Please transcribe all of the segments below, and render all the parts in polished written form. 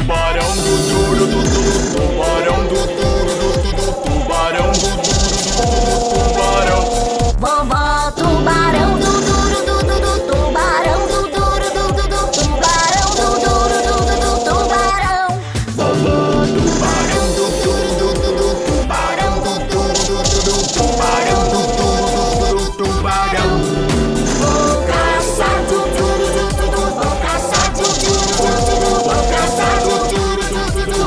Tubarão do duro do duro, tubarão do duro do duro, tubarão do duro do tubarão. Vovó tubarão do duro do tubarão do duro do tubarão do duro do tubarão. Vovó tubarão do duro do tubarão do duro do tubarão do duro do tubarão. Vou caçar do duro vou caçar do duro vou caçar do duro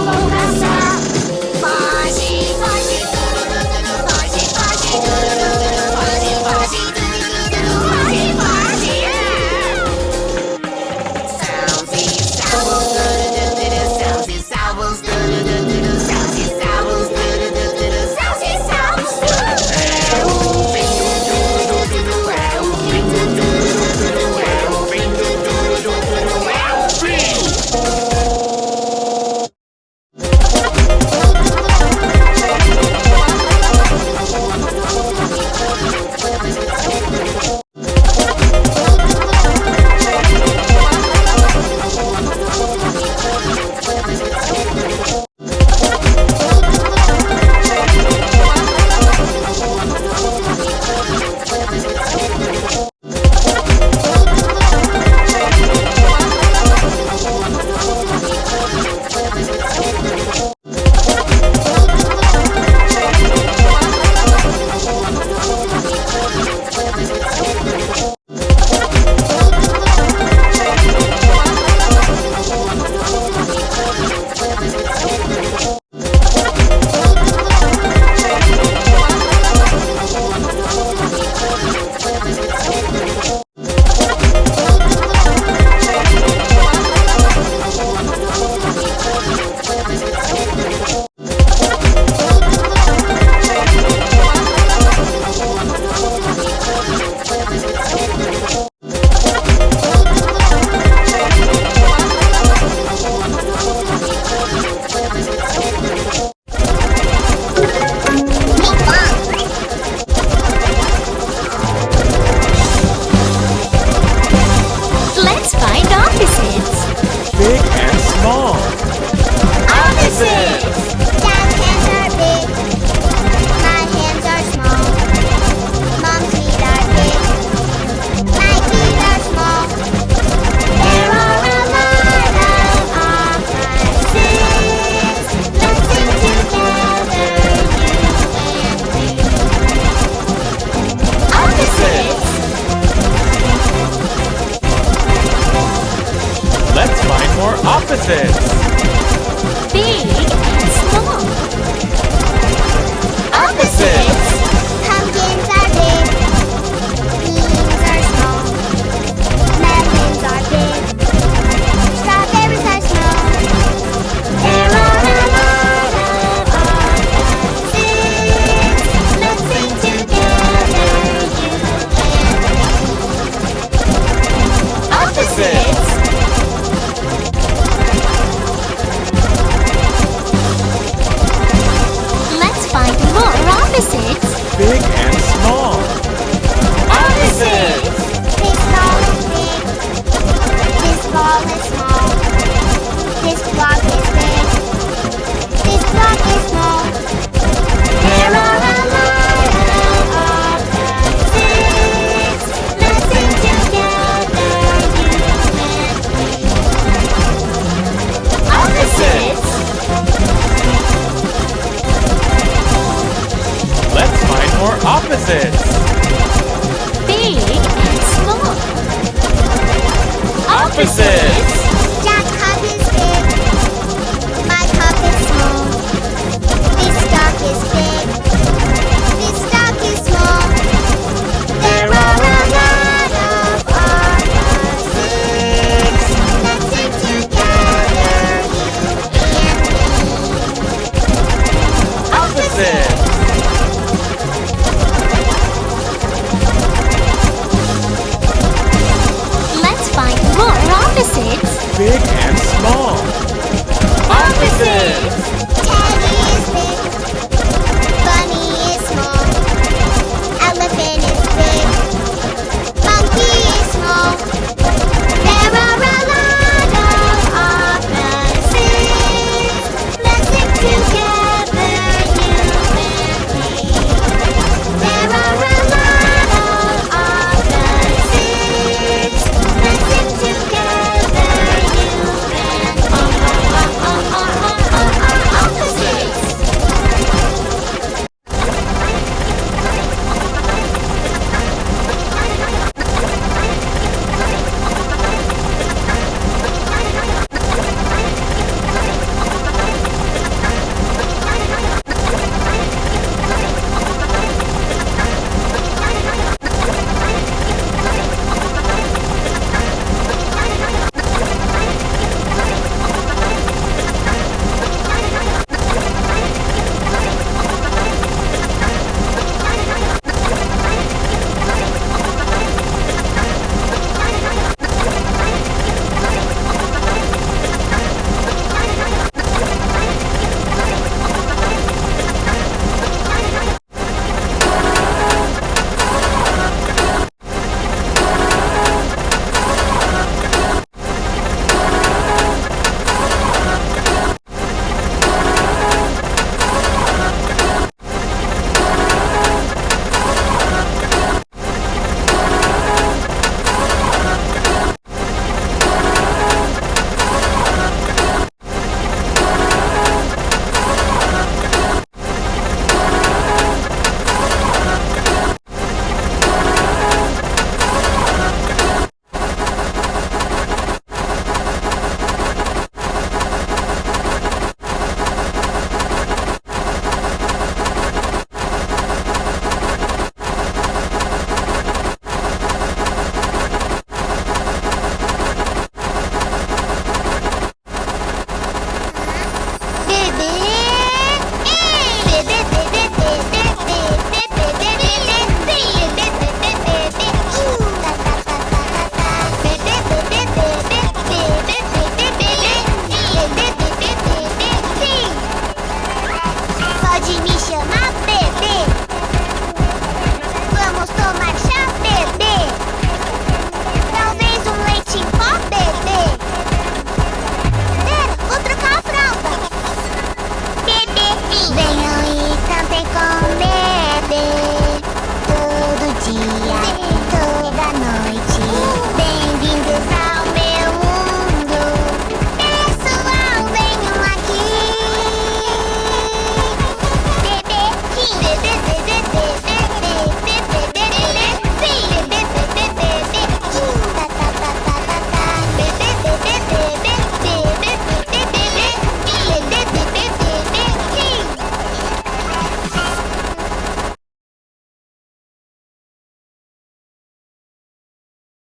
vou caçar. Foge, foge, foge, foge, foge, foge, foge, foge. Sãos e salvos, sãos e salvos, sãos e salvos, sãos e salvos. É o fim do duro, é o fim do duro, é o fim do duro, é o fim. Let's find opposites. Big and small. Opposites. Dad's hands are big. My hands are small. Mom's feet are big. My feet are small. There are a lot of opposites. Let's sing together, you and me. Opposites. Let's find more opposites. B.